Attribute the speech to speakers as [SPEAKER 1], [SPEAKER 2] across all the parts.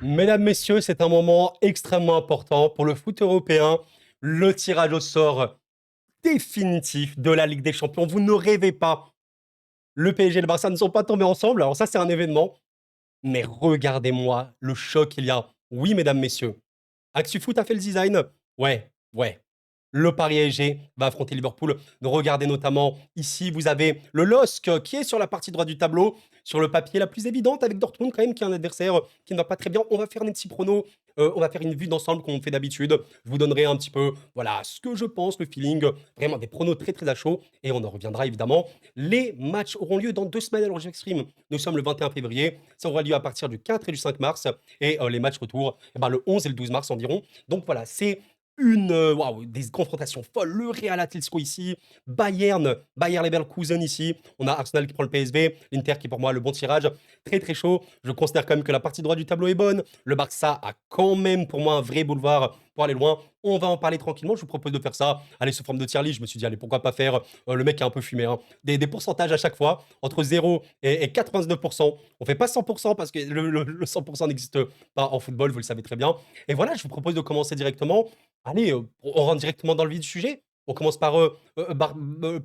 [SPEAKER 1] Mesdames, messieurs, c'est un moment extrêmement important pour le foot européen. Le tirage au sort définitif de la Ligue des Champions. Vous ne rêvez pas. Le PSG et le Barça ne sont pas tombés ensemble. Alors ça, c'est un événement. Mais regardez-moi le choc qu'il y a. Oui, mesdames, messieurs. ActuFoot a fait le design. Ouais, ouais. Le Paris PSG va affronter Liverpool. Regardez notamment ici, vous avez le LOSC qui est sur la partie droite du tableau, sur le papier la plus évidente, avec Dortmund quand même, qui est un adversaire qui ne va pas très bien. On va faire un petit prono, on va faire une vue d'ensemble comme on fait d'habitude. Je vous donnerai un petit peu, voilà, ce que je pense, le feeling, vraiment des pronos très très à chaud, et on en reviendra évidemment. Les matchs auront lieu dans 2 semaines, alors je m'exprime. Nous sommes le 21 février, ça aura lieu à partir du 4 et du 5 mars, et les matchs retour, eh ben, le 11 et le 12 mars environ. Donc voilà, c'est waouh, des confrontations folles. Le Real Atletico ici, Bayer Leverkusen ici. On a Arsenal qui prend le PSV, l'Inter qui pour moi le bon tirage. Très très chaud. Je considère quand même que la partie droite du tableau est bonne. Le Barça a quand même pour moi un vrai boulevard pour aller loin. On va en parler tranquillement. Je vous propose de faire ça. Allez, sous forme de tier list, je me suis dit, allez, pourquoi pas faire le mec qui est un peu fumé, hein. Des pourcentages à chaque fois, entre 0 et 99%. On fait pas 100% parce que le 100% n'existe pas en football, vous le savez très bien. Et voilà, je vous propose de commencer directement. Allez, on rentre directement dans le vif du sujet. On commence par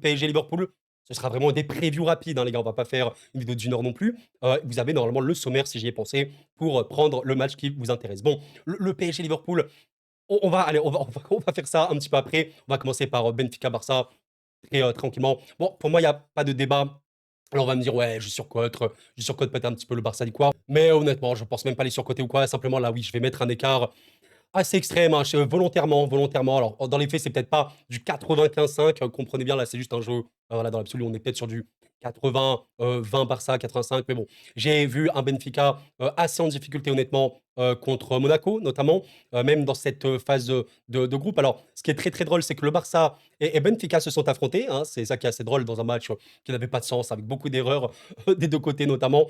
[SPEAKER 1] PSG Liverpool. Ce sera vraiment des previews rapides, hein, les gars. On va pas faire une vidéo d'une heure non plus. Vous avez normalement le sommaire, si j'y ai pensé, pour prendre le match qui vous intéresse. Bon, le PSG Liverpool, on va, allez, on va faire ça un petit peu après. On va commencer par Benfica Barça, très tranquillement. Bon, pour moi, il n'y a pas de débat. Alors on va me dire, ouais, je surcote peut-être un petit peu le Barça du quoi. Mais honnêtement, je pense même pas les surcoter ou quoi. Simplement, là, oui, je vais mettre un écart assez extrême, hein, volontairement. Alors, dans les faits, c'est peut-être pas du 95-5, comprenez bien, là, c'est juste un jeu. Voilà, dans l'absolu, on est peut-être sur du 80, 20 Barça, 85. Mais bon, j'ai vu un Benfica assez en difficulté, honnêtement, contre Monaco, notamment, même dans cette phase de groupe. Alors, ce qui est très, très drôle, c'est que le Barça et Benfica se sont affrontés, hein. C'est ça qui est assez drôle dans un match qui n'avait pas de sens, avec beaucoup d'erreurs des deux côtés, notamment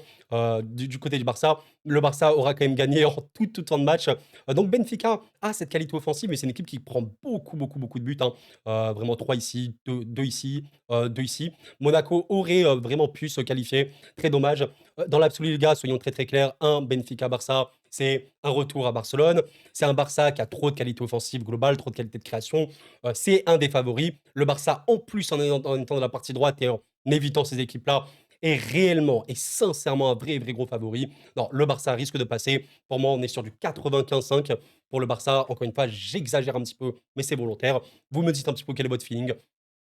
[SPEAKER 1] du côté du Barça. Le Barça aura quand même gagné en toute fin de match. Donc Benfica a cette qualité offensive, mais c'est une équipe qui prend beaucoup de buts, hein. Vraiment 3 ici, 2 ici, 2 ici. Monaco aurait vraiment pu se qualifier. Très dommage. Dans l'absolu, les gars, soyons très très clairs. Un Benfica-Barça, c'est un retour à Barcelone. C'est un Barça qui a trop de qualité offensive globale, trop de qualité de création. C'est un des favoris. Le Barça, en plus, en étant dans la partie droite et en évitant ces équipes-là, est réellement et sincèrement un vrai, vrai gros favori. Non, le Barça risque de passer. Pour moi, on est sur du 95-5 pour le Barça. Encore une fois, j'exagère un petit peu, mais c'est volontaire. Vous me dites un petit peu quel est votre feeling.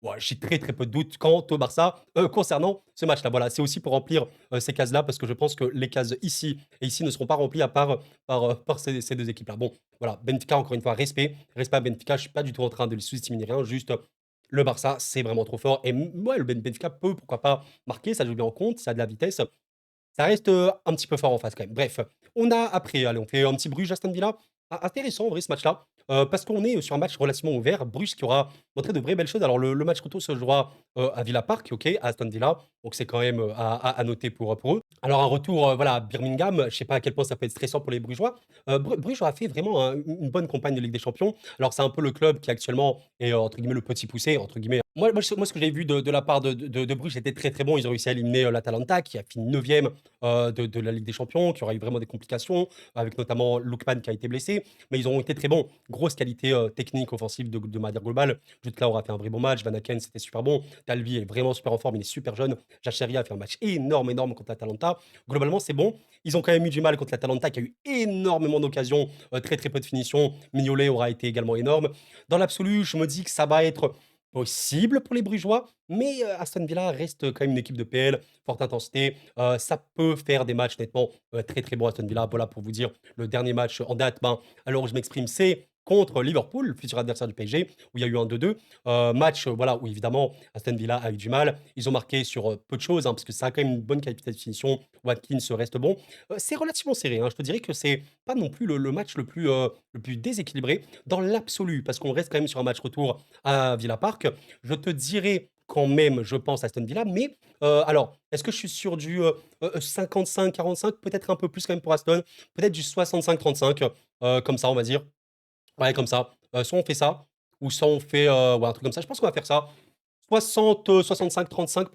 [SPEAKER 1] Ouais, j'ai très très peu de doutes quant au Barça concernant ce match-là. Voilà, c'est aussi pour remplir ces cases-là, parce que je pense que les cases ici et ici ne seront pas remplies à part par ces deux équipes-là. Bon, voilà, Benfica, encore une fois, respect à Benfica. Je suis pas du tout en train de les sous-estimer ni rien, juste le Barça, c'est vraiment trop fort. Et ouais, le Benfica peut, pourquoi pas, marquer, ça joue bien en compte, ça a de la vitesse. Ça reste, un petit peu fort en face quand même. Bref, on a après, allez, on fait un petit Bruges-Aston Villa. Intéressant en vrai ce match-là, parce qu'on est sur un match relativement ouvert. Bruges qui aura montré de vraies belles choses. Alors le match retour se jouera, à Villa Park, OK, à Aston Villa, donc c'est quand même, à noter pour eux. Alors un retour, voilà, à Birmingham, je sais pas à quel point ça peut être stressant pour les Brugeois. Bruges a fait vraiment une bonne campagne de Ligue des Champions. Alors c'est un peu le club qui actuellement est, entre guillemets «le petit poussé» entre guillemets. Moi ce que j'ai vu de la part de Bruges était très, très bon. Ils ont réussi à éliminer, l'Atalanta qui a fini 9e de la Ligue des Champions, qui aura eu vraiment des complications, avec notamment Lookman qui a été blessé. Mais ils ont été très bons. Grosse qualité technique, offensive de manière globale. Jude Cloud a fait un vrai bon match. Van Aken, c'était super bon. Talvi est vraiment super en forme, il est super jeune. Jacheria a fait un match énorme contre l'Atalanta. Globalement, c'est bon. Ils ont quand même eu du mal contre l'Atalanta, qui a eu énormément d'occasions, très très peu de finitions. Mignolet aura été également énorme. Dans l'absolu, je me dis que ça va être possible pour les Brugeois, mais Aston Villa reste quand même une équipe de PL, forte intensité. Ça peut faire des matchs nettement très très bons Aston Villa. Voilà pour vous dire, le dernier match en date, ben, alors je m'exprime, c'est contre Liverpool, le futur adversaire du PSG, où il y a eu un 2-2. Match voilà, où évidemment Aston Villa a eu du mal. Ils ont marqué sur peu de choses, hein, parce que ça a quand même une bonne qualité de finition. Watkins reste bon. C'est relativement serré, hein. Je te dirais que c'est pas non plus le match le plus déséquilibré dans l'absolu, parce qu'on reste quand même sur un match retour à Villa Park. Je te dirais quand même, je pense, Aston Villa, mais alors, est-ce que je suis sur du 55-45, peut-être un peu plus quand même pour Aston, peut-être du 65-35, comme ça, on va dire. Ouais, comme ça. Soit on fait ça, ou soit on fait ouais, un truc comme ça. Je pense qu'on va faire ça. 60, 65-35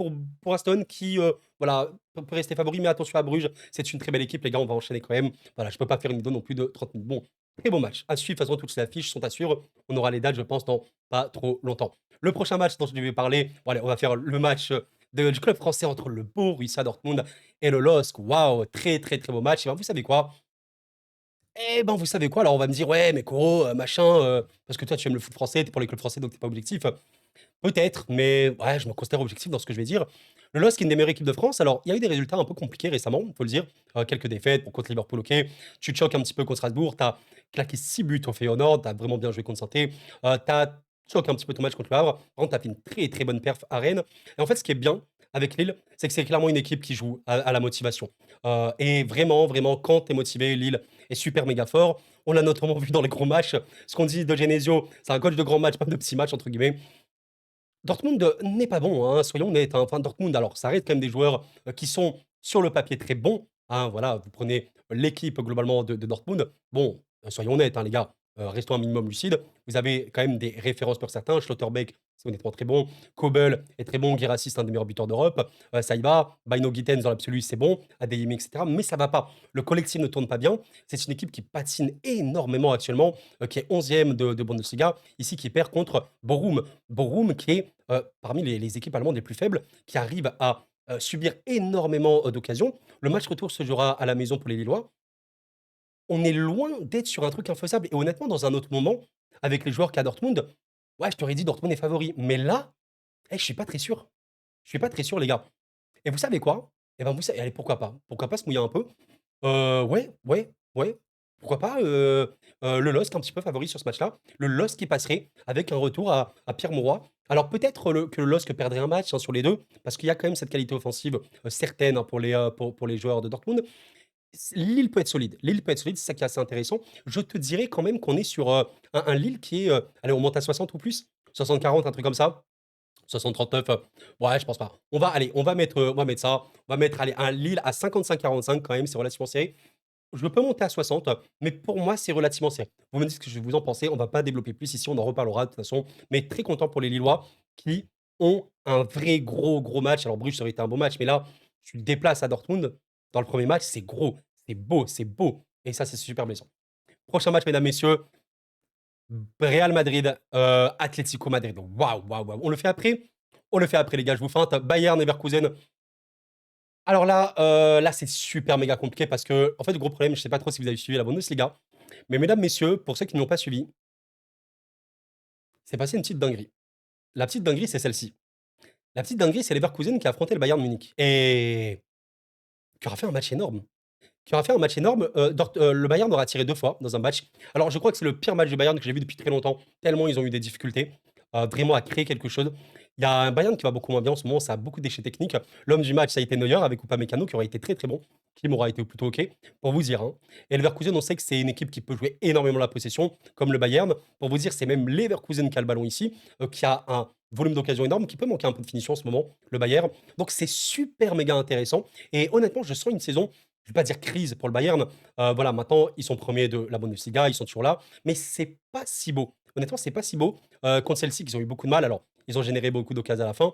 [SPEAKER 1] pour Aston qui, voilà, peut rester favori, mais attention à Bruges, c'est une très belle équipe, les gars, on va enchaîner quand même. Voilà, je peux pas faire une vidéo non plus de 30 minutes. Bon, très beau match à suivre, de toute façon, toutes les affiches sont à suivre. On aura les dates, je pense, dans pas trop longtemps. Le prochain match dont je devais parler, bon allez, on va faire le match, du club français entre le Borussia Dortmund et le LOSC. Waouh, très, très, très beau match. Et ben, vous savez quoi? Eh ben, vous savez quoi? Alors, on va me dire: «Ouais, mais Koro, machin, parce que toi, tu aimes le foot français, tu es pour les clubs français, donc tu es pas objectif». Peut-être, mais ouais, je me considère objectif dans ce que je vais dire. Le LOSC est une des meilleures équipes de France. Alors, il y a eu des résultats un peu compliqués récemment, il faut le dire. Quelques défaites pour contre Liverpool, OK. Tu te choques un petit peu contre Strasbourg, tu as claqué 6 buts au Feyenoord, tu as vraiment bien joué contre Saint-Étienne. Tu as choqué un petit peu ton match contre le Havre. Par contre, tu as fait une très, très bonne perf à Rennes. Et en fait, ce qui est bien avec Lille, c'est que c'est clairement une équipe qui joue à la motivation. Et vraiment, vraiment, quand tu es motivé, Lille est super méga fort. On l'a notamment vu dans les gros matchs. Ce qu'on dit de Genesio, c'est un coach de grands matchs, pas de petits matchs, entre guillemets. Dortmund, n'est pas bon, hein, soyons honnêtes, hein. Enfin, Dortmund, alors ça reste quand même des joueurs, qui sont sur le papier très bons, hein, voilà. Vous prenez l'équipe globalement de Dortmund. Bon, soyons honnêtes, hein, les gars, restons un minimum lucides. Vous avez quand même des références pour certains. Schlotterbeck, c'est honnêtement très bon. Kobel est très bon. Guirassy, c'est un des meilleurs buteurs d'Europe. Ça y va. Baino Gittens, dans l'absolu, c'est bon. Adeyemi, et cetera. Mais ça va pas. Le collectif ne tourne pas bien. C'est une équipe qui patine énormément actuellement, qui est 11e de Bundesliga, ici qui perd contre Bochum. Bochum qui est, parmi les équipes allemandes les plus faibles, qui arrive à, subir énormément, d'occasions. Le match retour se jouera à la maison pour les Lillois. On est loin d'être sur un truc infaisable et honnêtement, dans un autre moment, avec les joueurs qu'a Dortmund, ouais, je t'aurais dit Dortmund est favori. Mais là, eh, je suis pas très sûr. Je suis pas très sûr, les gars. Et vous savez quoi? Eh ben, vous savez, allez, pourquoi pas? Pourquoi pas se mouiller un peu? Ouais, ouais, ouais. Pourquoi pas, le LOSC un petit peu favori sur ce match-là. Le LOSC qui passerait avec un retour à Pierre Mauroy. Alors peut-être que le LOSC perdrait un match, hein, sur les 2 parce qu'il y a quand même cette qualité offensive, certaine, hein, pour les joueurs de Dortmund. Lille peut être solide. Lille peut être solide, c'est ça qui est assez intéressant. Je te dirais quand même qu'on est sur, un Lille qui est, allez, on monte à 60 ou plus? 60-40, un truc comme ça? 60-39, ouais, je pense pas. On va mettre ça. On va mettre, allez, un Lille à 55-45 quand même, c'est relativement serré. Je peux monter à 60, mais pour moi, c'est relativement serré. Vous me dites ce que vous en pensez. On va pas développer plus ici, on en reparlera de toute façon. Mais très content pour les Lillois qui ont un vrai gros, gros match. Alors, Bruges, ça aurait été un beau match, mais là, tu le déplaces à Dortmund. Dans le premier match, c'est gros, c'est beau, c'est beau. Et ça, c'est super blessant. Prochain match, mesdames, messieurs, Real Madrid, Atlético Madrid. Waouh, waouh, waouh. On le fait après? On le fait après, les gars. Je vous feinte. Bayern, Leverkusen. Alors là, là, c'est super méga compliqué parce que, en fait, le gros problème, je sais pas trop si vous avez suivi la Bundesliga, mais mesdames, messieurs, pour ceux qui ne l'ont pas suivi, c'est passé une petite dinguerie. La petite dinguerie, c'est celle-ci. La petite dinguerie, c'est Leverkusen qui a affronté le Bayern Munich et qui aura fait un match énorme. Qui aura fait un match énorme. Le Bayern aura tiré 2 fois dans un match. Alors, je crois que c'est le pire match du Bayern que j'ai vu depuis très longtemps, tellement ils ont eu des difficultés, vraiment à créer quelque chose. Il y a un Bayern qui va beaucoup moins bien en ce moment, ça a beaucoup de déchets techniques. L'homme du match, ça a été Neuer avec Upamecano qui aurait été très, très bon. Kim aura été plutôt OK, pour vous dire, hein. Et Leverkusen, on sait que c'est une équipe qui peut jouer énormément la possession, comme le Bayern. Pour vous dire, c'est même Leverkusen qui a le ballon ici, qui a un volume d'occasion énorme, qui peut manquer un peu de finition en ce moment, le Bayern. Donc c'est super méga intéressant et honnêtement, je sens une saison, je vais pas dire crise pour le Bayern. Voilà, maintenant, ils sont premiers de la Bundesliga, ils sont toujours là, mais c'est pas si beau. Honnêtement, c'est pas si beau. Contre Chelsea, ils ont eu beaucoup de mal. Alors, ils ont généré beaucoup d'occasions à la fin,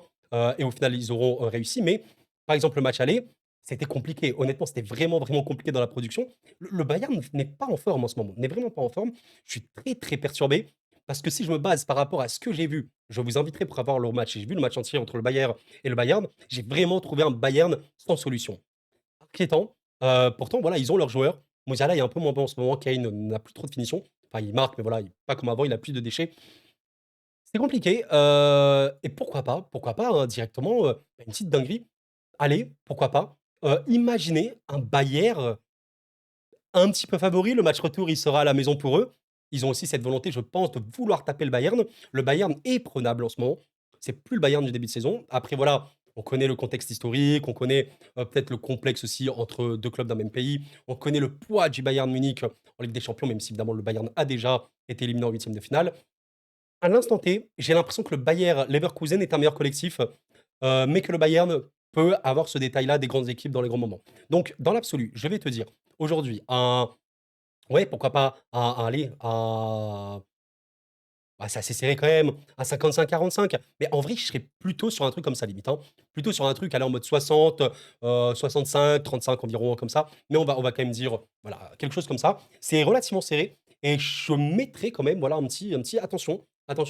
[SPEAKER 1] et au final, ils auront réussi. Mais, par exemple, le match aller, c'était compliqué. Honnêtement, c'était vraiment, vraiment compliqué dans la production. Le Bayern n'est pas en forme en ce moment, n'est vraiment pas en forme. Je suis très, très perturbé parce que si je me base par rapport à ce que j'ai vu, je vous inviterai pour avoir leur match. J'ai vu le match entier entre le Bayern et le Bayern. J'ai vraiment trouvé un Bayern sans solution. Inquiétant. Pourtant, voilà, ils ont leurs joueurs. Musiala est un peu moins bon en ce moment. Kane n'a plus trop de finition. Enfin, il marque, mais voilà, il pas comme avant, il a plus de déchets. C'est compliqué, et pourquoi pas, hein, directement, une petite dinguerie. Allez, pourquoi pas, imaginez un Bayern un petit peu favori. Le match retour, il sera à la maison pour eux. Ils ont aussi cette volonté, je pense, de vouloir taper le Bayern. Le Bayern est prenable en ce moment. C'est plus le Bayern du début de saison. Après, voilà, on connaît le contexte historique, on connaît peut-être le complexe aussi entre deux clubs d'un même pays. On connaît le poids du Bayern Munich en Ligue des Champions, même si évidemment le Bayern a déjà été éliminé en huitième de finale. À l'instant T, j'ai l'impression que le Bayer Leverkusen est un meilleur collectif, mais que le Bayern peut avoir ce détail-là des grandes équipes dans les grands moments. Donc, dans l'absolu, je vais te dire, aujourd'hui, ouais, pourquoi pas, allez, Bah, c'est assez serré quand même, un 55-45. Mais en vrai, je serais plutôt sur un truc comme ça limite, hein. Plutôt sur un truc, aller en mode 60, 65-35 environ, comme ça. Mais on va quand même dire, voilà, quelque chose comme ça. C'est relativement serré et je mettrais quand même, voilà, un petit attention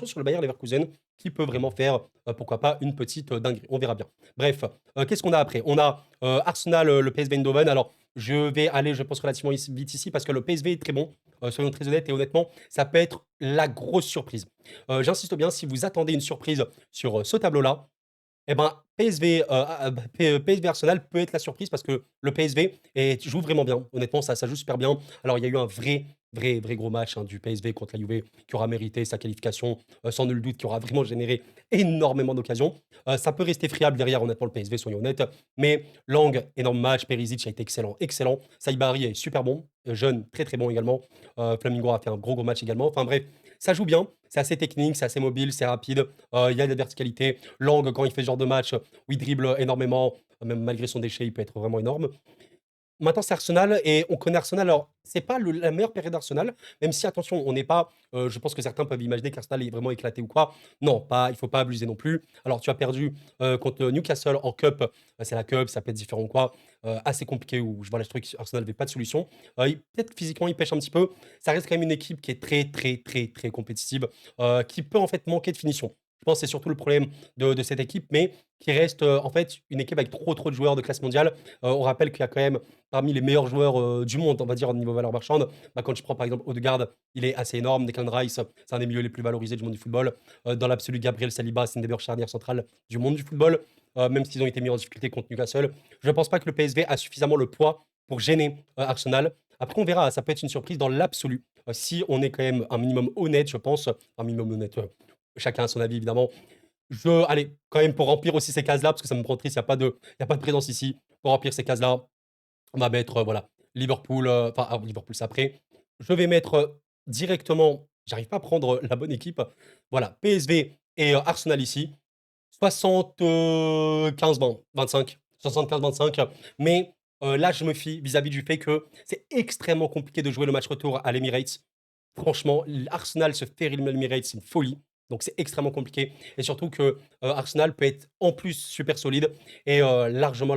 [SPEAKER 1] sur le Bayer Leverkusen qui peut vraiment faire, pourquoi pas, une petite, dinguerie. On verra bien. Bref, qu'est-ce qu'on a après? On a, Arsenal, le PSV Eindhoven. Alors, je vais aller, je pense, relativement vite ici parce que le PSV est très bon, soyons très honnêtes et honnêtement, ça peut être la grosse surprise. J'insiste bien, si vous attendez une surprise sur, ce tableau-là, eh ben, PSV, PSV Arsenal peut être la surprise parce que le PSV joue vraiment bien. Honnêtement, ça joue super bien. Alors, il y a eu un vrai gros match, hein, du PSV contre la Juve qui aura mérité sa qualification, sans nul doute, qui aura vraiment généré énormément d'occasions. Ça peut rester friable derrière, honnêtement, le PSV, soyons honnêtes. Mais Lang, énorme match. Perisic a été excellent. Saïbari est super bon, jeune, très bon également. Flamingo a fait un gros match également. Enfin bref, ça joue bien. C'est assez technique, c'est assez mobile, c'est rapide. Il y a de la verticalité. Lang, quand il fait ce genre de match où il dribble énormément, même malgré son déchet, il peut être vraiment énorme. Maintenant, c'est Arsenal et on connaît Arsenal. Alors, c'est pas la meilleure période d'Arsenal, même si, attention, on n'est pas. Je pense que certains peuvent imaginer qu'Arsenal est vraiment éclaté ou quoi. Non, pas, il faut pas abuser non plus. Alors, tu as perdu contre Newcastle en Cup. C'est la Cup, ça peut être différent ou quoi. Assez compliqué où je vois le truc, Arsenal n'avait pas de solution. Peut-être que physiquement, il pêche un petit peu. Ça reste quand même une équipe qui est très compétitive, qui peut en fait manquer de finition. Je pense que c'est surtout le problème de cette équipe, mais qui reste en fait une équipe avec trop de joueurs de classe mondiale. On rappelle qu'il y a quand même parmi les meilleurs joueurs, du monde, on va dire, au niveau valeur marchande. Bah, quand je prends, par exemple, Odegaard, il est assez énorme. Declan Rice, c'est un des milieux les plus valorisés du monde du football. Dans l'absolu, Gabriel Saliba, c'est une des meilleures charnières centrales du monde du football, même s'ils ont été mis en difficulté contre Newcastle. Je ne pense pas que le PSV a suffisamment le poids pour gêner, Arsenal. Après, on verra, ça peut être une surprise dans l'absolu. Si on est quand même un minimum honnête, je pense, un minimum honnête, chacun a son avis évidemment. Allez, quand même pour remplir aussi ces cases-là, parce que ça me rend triste, il y a pas de présence ici. Pour remplir ces cases-là, on va mettre, voilà, Liverpool, enfin, Liverpool, c'est après. Je vais mettre, directement, j'arrive pas à prendre, la bonne équipe. Voilà, PSV et Arsenal ici. 75-20, 25, 75-25. Mais, là, je me fie vis-à-vis du fait que c'est extrêmement compliqué de jouer le match retour à l'Emirates. Franchement, Arsenal se faire éliminer à l'Emirates, c'est une folie. Donc c'est extrêmement compliqué et surtout que, Arsenal peut être en plus super solide et largement,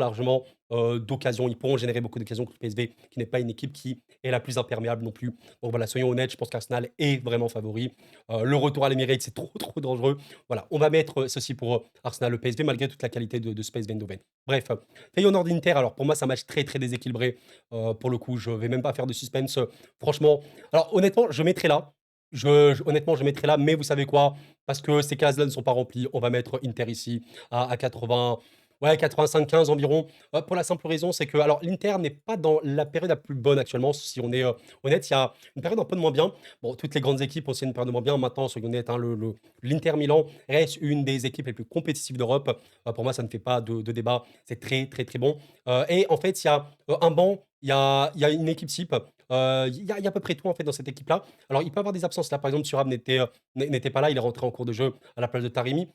[SPEAKER 1] d'occasions. Ils pourront générer beaucoup d'occasions contre le PSV, qui n'est pas une équipe qui est la plus imperméable non plus. Donc voilà, soyons honnêtes, je pense qu'Arsenal est vraiment favori. Le retour à l'Emirates, c'est trop dangereux. Voilà, on va mettre, ceci pour, Arsenal, le PSV, malgré toute la qualité de ce PSV Eindhoven. Bref, Feyenoord-Inter, alors pour moi, c'est un match très déséquilibré. Pour le coup, je vais même pas faire de suspense, franchement. Alors honnêtement, je mettrai là. Honnêtement, je mettrai là, mais vous savez quoi? Parce que ces cases-là ne sont pas remplies, on va mettre Inter ici à 80, ouais, 85-15 environ. Pour la simple raison, c'est que alors l'Inter n'est pas dans la période la plus bonne actuellement, si on est, honnête. Il y a une période un peu de moins bien. Bon, toutes les grandes équipes ont aussi une période de moins bien. Maintenant, soyons honnêtes, hein, l'Inter Milan reste une des équipes les plus compétitives d'Europe. Pour moi, ça ne fait pas de débat. C'est très bon. Et en fait, il y a, un banc, il y a une équipe type. Il y a à peu près tout en fait dans cette équipe-là. Alors, il peut y avoir des absences. Là, par exemple, Thuram n'était pas là, il est rentré en cours de jeu à la place de Taremi.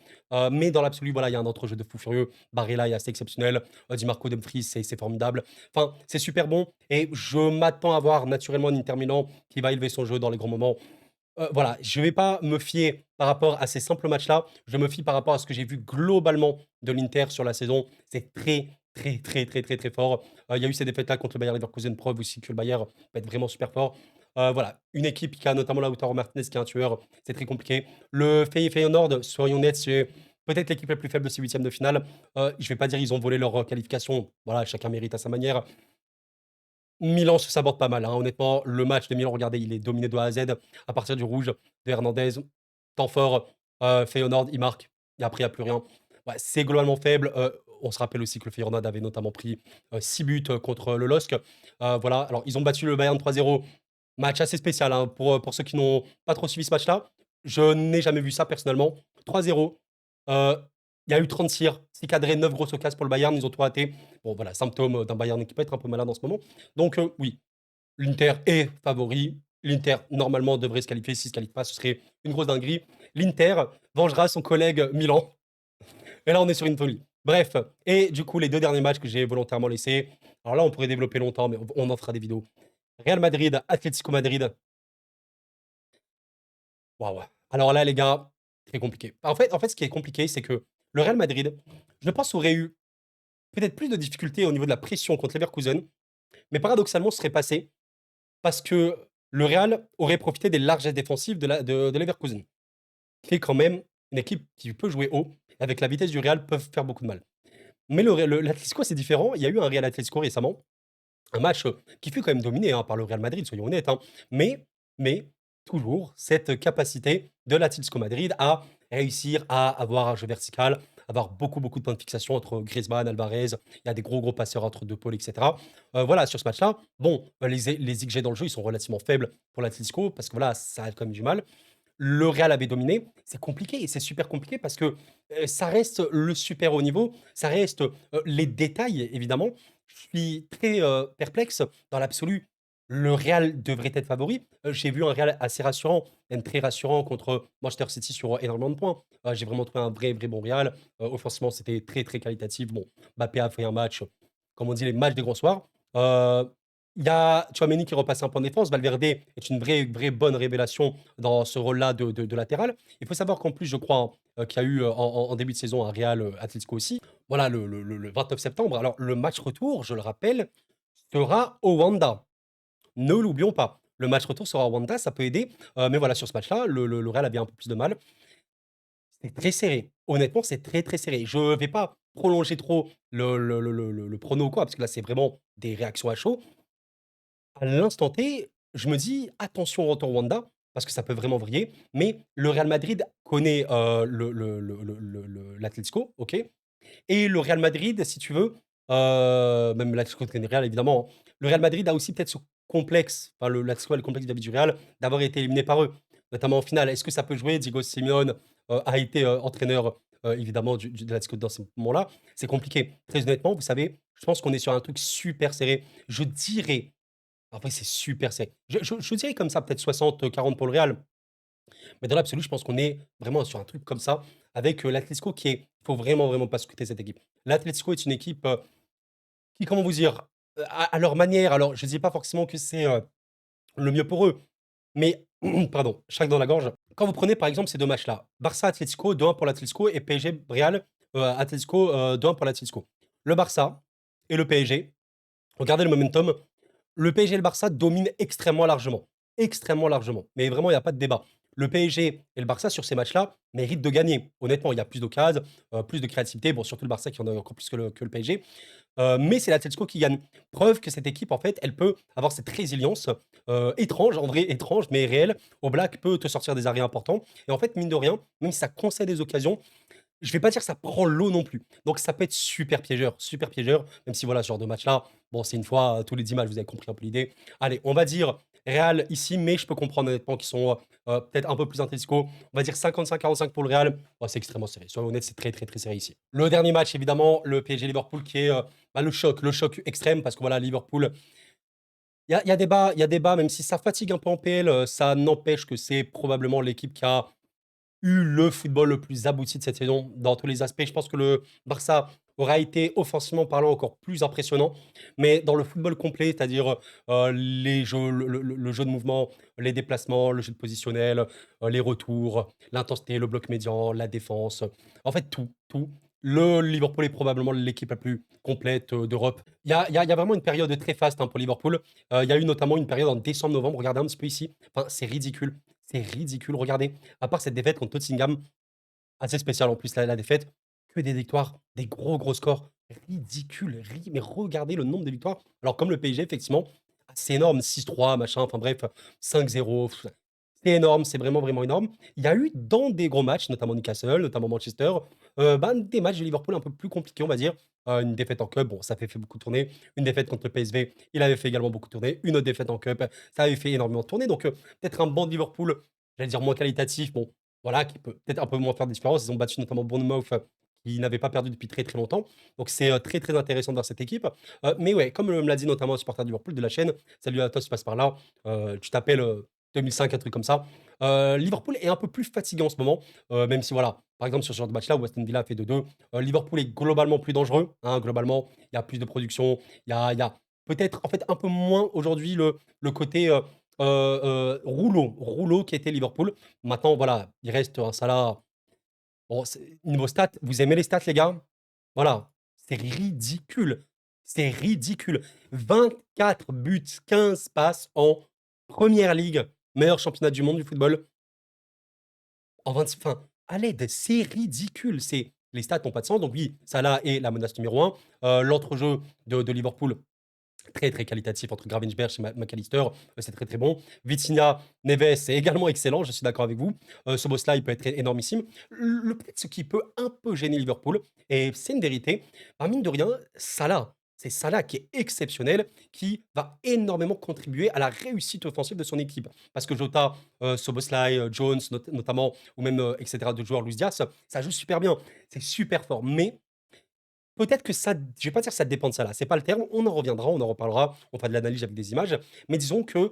[SPEAKER 1] Mais dans l'absolu, voilà, il y a un entrejeu de fou furieux. Barella est assez exceptionnel. Di Marco Dumfries, c'est formidable. Enfin, c'est super bon. Et je m'attends à voir naturellement un Inter Milan qui va élever son jeu dans les grands moments. Voilà, je ne vais pas me fier par rapport à ces simples matchs-là. Je me fie par rapport à ce que j'ai vu globalement de l'Inter sur la saison. C'est très fort. Il y a eu ces défaites-là contre le Bayer Leverkusen, preuve aussi que le Bayer peut être vraiment super fort. Voilà, une équipe qui a notamment Lautaro Martinez qui est un tueur, c'est très compliqué. Le Feyenoord, soyons honnêtes, c'est peut-être l'équipe la plus faible de ces huitièmes de finale. Je vais pas dire ils ont volé leur qualification. Voilà, chacun mérite à sa manière. Milan se saborde pas mal, hein. Honnêtement, le match de Milan, regardez, il est dominé de A à Z. À partir du rouge de Hernandez, temps fort, Feyenoord, il marque et après il y a plus rien. Ouais, c'est globalement faible. On se rappelle aussi que le Feyenoord avait notamment pris, 6 buts, contre le LOSC. Voilà, alors ils ont battu le Bayern 3-0. Match assez spécial, hein, pour ceux qui n'ont pas trop suivi ce match-là. Je n'ai jamais vu ça personnellement. 3-0, heu, il y a eu 30 tirs, 6 cadrés, 9 grosses occasions pour le Bayern, ils ont tout raté. Bon voilà, symptôme, d'un Bayern qui peut être un peu malade en ce moment. Donc oui, l'Inter est favori. L'Inter, normalement, devrait se qualifier. S'il ne se qualifie pas, ce serait une grosse dinguerie. L'Inter vengera son collègue Milan. Et là, on est sur une folie. Bref, et du coup, les 2 derniers matchs que j'ai volontairement laissés, alors là, on pourrait développer longtemps, mais on en fera des vidéos. Real Madrid, Atlético Madrid. Waouh! Alors là, les gars, très compliqué. En fait, ce qui est compliqué, c'est que le Real Madrid, je pense, aurait eu peut-être plus de difficultés au niveau de la pression contre Leverkusen, mais paradoxalement, ce serait passé parce que le Real aurait profité des largesses défensives de Leverkusen, qui est quand même une équipe qui peut jouer haut, et avec la vitesse du Real, peuvent faire beaucoup de mal. Mais l'Atlético, c'est différent. Il y a eu un Real Atlético récemment, un match qui fut quand même dominé hein, par le Real Madrid, soyons honnêtes. Hein. Mais, toujours, cette capacité de l'Atlético Madrid à réussir à avoir un jeu vertical, avoir beaucoup, beaucoup de points de fixation entre Griezmann, Alvarez. Il y a des gros, gros passeurs entre deux pôles, etc. Voilà, sur ce match-là, bon, les XG dans le jeu, ils sont relativement faibles pour l'Atlético parce que voilà, ça a quand même du mal. Le Real avait dominé. C'est compliqué et c'est super compliqué parce que ça reste le super haut niveau, ça reste les détails, évidemment. Je suis très perplexe. Dans l'absolu, le Real devrait être favori. J'ai vu un Real assez rassurant, même très rassurant contre Manchester City sur énormément de points. J'ai vraiment trouvé un vrai, vrai bon Real. Offensivement, c'était très, très qualitatif. Bon, Mbappé a fait un match, comme on dit, les matchs des grands soirs. Euh, il y a Tchouaméni qui repasse un point de défense. Valverde est une vraie, vraie bonne révélation dans ce rôle-là de latéral. Il faut savoir qu'en plus, je crois, qu'il y a eu en début de saison un Real Atlético aussi. Voilà, le 29 septembre. Alors, le match retour, je le rappelle, sera au Wanda. Ne l'oublions pas. Le match retour sera au Wanda, ça peut aider. Mais voilà, sur ce match-là, le Real avait un peu plus de mal. C'est très serré. Honnêtement, c'est très, très serré. Je ne vais pas prolonger trop le prono ou quoi, parce que là, c'est vraiment des réactions à chaud. À l'instant T, je me dis: «Attention au retour Wanda», parce que ça peut vraiment vriller, mais le Real Madrid connaît, l'Atlético, OK? Et le Real Madrid, si tu veux, même l'Atlético connaît le Real évidemment, hein. Le Real Madrid a aussi peut-être ce complexe, enfin l'Atlético a le complexe vis-à-vis du Real, d'avoir été éliminé par eux, notamment en finale. Est-ce que ça peut jouer? Diego Simeone, a été, entraîneur, évidemment de l'Atlético dans ce moment-là. C'est compliqué. Très honnêtement, vous savez, je pense qu'on est sur un truc super serré. Je dirais en vrai, c'est super serré. Je dirais comme ça, peut-être 60-40 pour le Real, mais dans l'absolu, je pense qu'on est vraiment sur un truc comme ça, avec, l'Atlético qui est faut vraiment, vraiment pas scruter cette équipe. L'Atlético est une équipe, qui, comment vous dire? À leur manière, alors je ne dis pas forcément que c'est, le mieux pour eux, mais pardon, chaque dans la gorge. Quand vous prenez par exemple ces 2 matchs-là, Barça-Atlético, 2-1 pour l'Atlético et PSG-Real, Atlético, 2-1 pour l'Atlético. Le Barça et le PSG, regardez le momentum. Le PSG et le Barça dominent extrêmement largement. Extrêmement largement. Mais vraiment, il y a pas de débat. Le PSG et le Barça, sur ces matchs-là, méritent de gagner. Honnêtement, il y a plus d'occasions, plus de créativité. Bon, surtout le Barça qui en a encore plus que le PSG. Mais c'est l'Atlético qui gagne. Preuve que cette équipe, en fait, elle peut avoir cette résilience étrange, en vrai étrange, mais réelle. Oblak peut te sortir des arrêts importants. Et en fait, mine de rien, même si ça concède des occasions, je vais pas dire que ça prend l'eau non plus. Donc ça peut être super piégeur, même si voilà, ce genre de match-là, bon, c'est une fois tous les 10 matchs, vous avez compris un peu l'idée. Allez, on va dire Real ici, mais je peux comprendre honnêtement qu'ils sont peut-être un peu plus intelligents. On va dire 55-45 pour le Real. Oh, c'est extrêmement serré. Soyons honnêtes, c'est très, très, très serré ici. Le dernier match, évidemment, le PSG-Liverpool qui est bah, le choc extrême, parce que voilà, Liverpool, il y a débat, même si ça fatigue un peu en PL, ça n'empêche que c'est probablement l'équipe qui a eu le football le plus abouti de cette saison dans tous les aspects. Je pense que le Barça aura été offensivement parlant encore plus impressionnant, mais dans le football complet, c'est-à-dire les jeux, le jeu de mouvement, les déplacements, le jeu de positionnel, les retours, l'intensité, le bloc médian, la défense, en fait tout, tout. Le Liverpool est probablement l'équipe la plus complète d'Europe. Il y a vraiment une période très faste hein, pour Liverpool. Il y a eu notamment une période en décembre-novembre. Regardez un petit peu ici. Enfin, c'est ridicule. C'est ridicule. Regardez, à part cette défaite contre Tottenham, assez spéciale en plus la défaite, que des victoires, des gros, gros scores. Ridicule. Mais regardez le nombre de victoires. Alors, comme le PSG, effectivement, c'est énorme. 6-3, machin, enfin bref, 5-0. C'est énorme, c'est vraiment, vraiment énorme. Il y a eu dans des gros matchs, notamment Newcastle, notamment Manchester, ben, des matchs de Liverpool un peu plus compliqués, on va dire. Une défaite en Cup, bon, ça fait beaucoup tourner. Une défaite contre le PSV, il avait fait également beaucoup tourner. Une autre défaite en Cup, ça avait fait énormément tourner. Donc, peut-être un banc de Liverpool, j'allais dire moins qualitatif, bon, voilà, qui peut peut-être un peu moins faire de différence. Ils ont battu notamment Bournemouth, qui n'avait pas perdu depuis très, très longtemps. Donc, c'est très, très intéressant de voir cette équipe. Mais ouais, comme me l'a dit notamment un supporter de Liverpool de la chaîne, salut à toi, tu passes par là, tu t'appelles 2005, un truc comme ça. Liverpool est un peu plus fatigué en ce moment, même si voilà, par exemple sur ce genre de match-là où Aston Villa a fait 2-2, Liverpool est globalement plus dangereux, hein, globalement, il y a plus de production, il y a peut-être en fait un peu moins aujourd'hui le côté Rouleau qui était Liverpool. Maintenant, voilà, il reste un Salah. Bon, niveau stats, vous aimez les stats, les gars? Voilà, c'est ridicule. C'est ridicule. 24 buts, 15 passes en première ligue, meilleur championnat du monde du football. En 26, enfin, à l'aide, c'est ridicule. Les stats n'ont pas de sens. Donc, oui, Salah est la menace numéro un. L'entrejeu de Liverpool, très très qualitatif entre Gravenberch et McAllister, c'est très très bon. Vitinha, Neves, c'est également excellent, je suis d'accord avec vous. Szoboszlai peut être énormissime. Peut-être ce qui peut un peu gêner Liverpool, et c'est une vérité, mine de rien, Salah. C'est Salah qui est exceptionnel, qui va énormément contribuer à la réussite offensive de son équipe. Parce que Jota, Szoboszlai, Jones notamment, ou même, etc., de joueurs Luis Diaz, ça joue super bien. C'est super fort. Mais peut-être que ça, je vais pas dire que ça dépend de ça là, c'est pas le terme, on en reviendra, on en reparlera, on fera de l'analyse avec des images, mais disons que,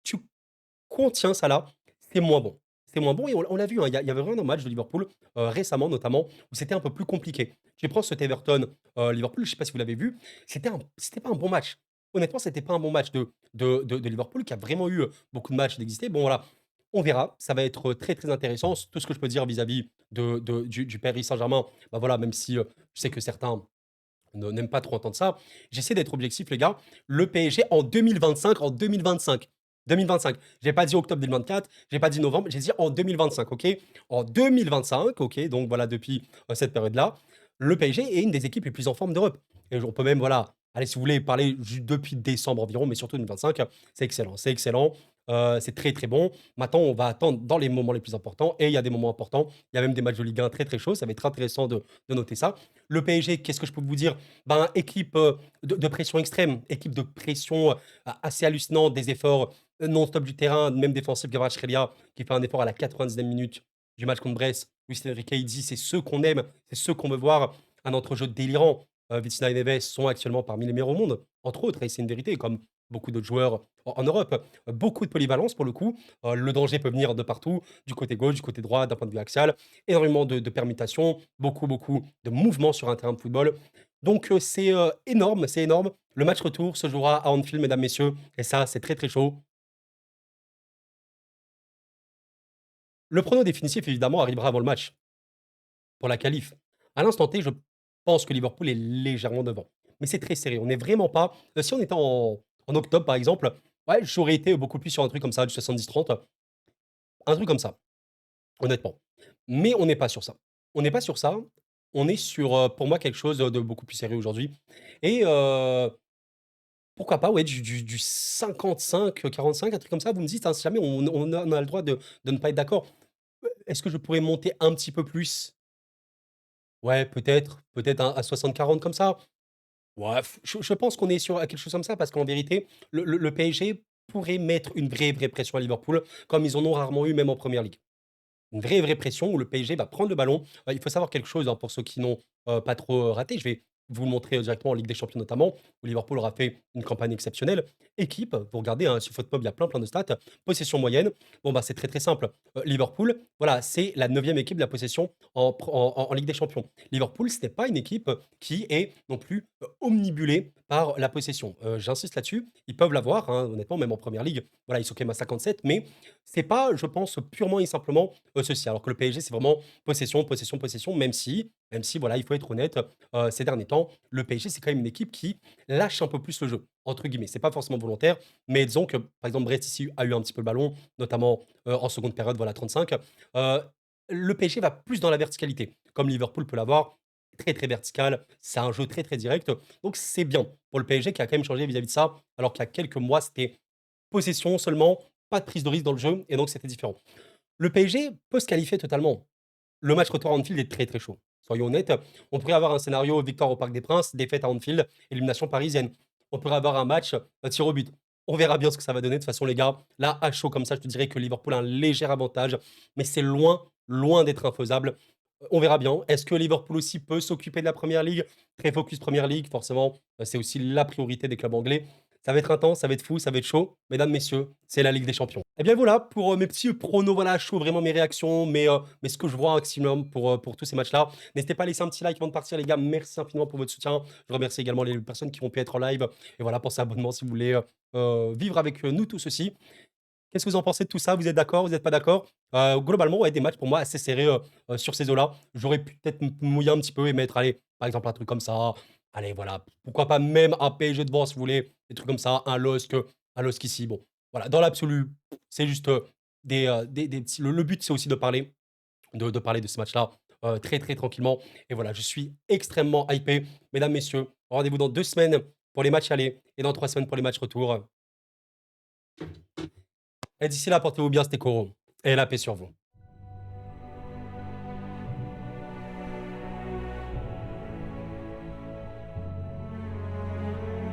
[SPEAKER 1] tu contiens ça là, c'est moins bon. C'est moins bon et on l'a vu, hein, il y avait vraiment un match de Liverpool, récemment notamment, où c'était un peu plus compliqué. Tu prends cet Everton, Liverpool, je sais pas si vous l'avez vu, c'était pas un bon match. Honnêtement, c'était pas un bon match de Liverpool qui a vraiment eu, beaucoup de matchs d'exister. Bon voilà, on verra, ça va être, très, très intéressant. Tout ce que je peux dire vis-à-vis du Paris Saint-Germain, bah, voilà, même si, je sais que certains n'aiment pas trop entendre ça. J'essaie d'être objectif, les gars. Le PSG en 2025, en 2025. 2025. J'ai pas dit octobre 2024, j'ai pas dit novembre, j'ai dit en 2025, ok? En 2025, ok? Donc voilà, depuis cette période-là, le PSG est une des équipes les plus en forme d'Europe. Et on peut même, voilà, allez, si vous voulez parler depuis décembre environ, mais surtout 2025, c'est excellent. C'est excellent. C'est très très bon. Maintenant, on va attendre dans les moments les plus importants. Et il y a des moments importants. Il y a même des matchs de Ligue 1 très très chauds. Ça va être intéressant de noter ça. Le PSG, qu'est-ce que je peux vous dire? Ben, équipe de pression extrême, équipe de pression assez hallucinante, des efforts non-stop du terrain, même défensif. Kvaratskhelia qui fait un effort à la 99e minute du match contre Brest. Luis Enrique, il dit c'est ceux qu'on aime, c'est ceux qu'on veut voir. Un entrejeu délirant. Vitinha et Neves sont actuellement parmi les meilleurs au monde, entre autres, et c'est une vérité, comme beaucoup d'autres joueurs en Europe. Beaucoup de polyvalence pour le coup. Le danger peut venir de partout, du côté gauche, du côté droit, d'un point de vue axial. Énormément de permutations, beaucoup, beaucoup de mouvements sur un terrain de football. Donc c'est énorme, c'est énorme. Le match retour se jouera à Anfield, mesdames, messieurs, et ça, c'est très, très chaud. Le prono définitif, évidemment, arrivera avant le match, pour la qualif. À l'instant T, je pense que Liverpool est légèrement devant. Mais c'est très serré. On n'est vraiment pas. Si on était en octobre, par exemple, ouais, j'aurais été beaucoup plus sur un truc comme ça, du 70-30. Un truc comme ça, honnêtement. Mais on n'est pas sur ça. On n'est pas sur ça. On est sur, pour moi, quelque chose de beaucoup plus sérieux aujourd'hui. Et pourquoi pas, ouais, du 55-45, un truc comme ça. Vous me dites, hein, si jamais on a le droit de ne pas être d'accord. Est-ce que je pourrais monter un petit peu plus? Ouais, peut-être à 60-40 comme ça. Ouais, je pense qu'on est sur quelque chose comme ça parce qu'en vérité, le PSG pourrait mettre une vraie, vraie pression à Liverpool, comme ils en ont rarement eu même en première ligue. Une vraie, vraie pression où le PSG va prendre le ballon. Il faut savoir quelque chose, hein, pour ceux qui n'ont, pas trop, raté. Je vais vous le montrer, directement en Ligue des Champions notamment, où Liverpool aura fait une campagne exceptionnelle. Équipe, vous regardez, hein, sur FotMob, il y a plein, plein de stats. Possession moyenne, bon, bah, c'est très, très simple. Liverpool, voilà, c'est la 9e équipe de la possession en Ligue des Champions. Liverpool, ce n'est pas une équipe qui est non plus, omnibulée par la possession. J'insiste là-dessus, ils peuvent l'avoir, hein, honnêtement, même en première ligue. Voilà, ils sont quand même à 57, mais c'est pas, je pense, purement et simplement ceci. Alors que le PSG, c'est vraiment possession, possession, possession, même si voilà, il faut être honnête, ces derniers temps, le PSG, c'est quand même une équipe qui lâche un peu plus le jeu, entre guillemets. C'est pas forcément volontaire, mais disons que, par exemple, Brest ici a eu un petit peu le ballon, notamment en seconde période, voilà, 35. Euh, le PSG va plus dans la verticalité, comme Liverpool peut l'avoir. Très très vertical, c'est un jeu très très direct, donc c'est bien pour le PSG qui a quand même changé vis-à-vis de ça, alors qu'il y a quelques mois c'était possession seulement, pas de prise de risque dans le jeu, et donc c'était différent. Le PSG peut se qualifier totalement. Le match retour à Anfield est très, très chaud. Soyons honnêtes, on pourrait avoir un scénario victoire au Parc des Princes, défaite à Anfield, élimination parisienne. On pourrait avoir un match, tir au but. On verra bien ce que ça va donner. De toute façon, les gars, là, à chaud comme ça, je te dirais que Liverpool a un léger avantage, mais c'est loin, loin d'être infaisable. On verra bien. Est-ce que Liverpool aussi peut s'occuper de la Première Ligue? Très focus Première Ligue, forcément, c'est aussi la priorité des clubs anglais. Ça va être intense, ça va être fou, ça va être chaud. Mesdames, messieurs, c'est la Ligue des Champions. Et bien voilà, pour mes petits pronos, voilà, chaud, vraiment mes réactions, mais ce que je vois un maximum pour tous ces matchs-là. N'hésitez pas à laisser un petit like avant de partir, les gars. Merci infiniment pour votre soutien. Je remercie également les personnes qui ont pu être en live. Et voilà, pensez à abonnement si vous voulez vivre avec nous tous aussi. Qu'est-ce que vous en pensez de tout ça? Vous êtes d'accord? Vous n'êtes pas d'accord? Globalement, ouais, des matchs pour moi assez serrés sur ces eaux-là. J'aurais pu peut-être me mouiller un petit peu et mettre, allez, par exemple, un truc comme ça. Allez, voilà. Pourquoi pas même un PSG devant, si vous voulez. Des trucs comme ça. Un LOSC ici. Bon, voilà. Dans l'absolu, c'est juste des petits. Le but, c'est aussi de parler de parler de ce match-là très, très tranquillement. Et voilà, je suis extrêmement hypé. Mesdames, messieurs, rendez-vous dans 2 semaines pour les matchs aller et dans 3 semaines pour les matchs retour. Et d'ici là, portez-vous bien, c'était Koro. Et la paix sur vous.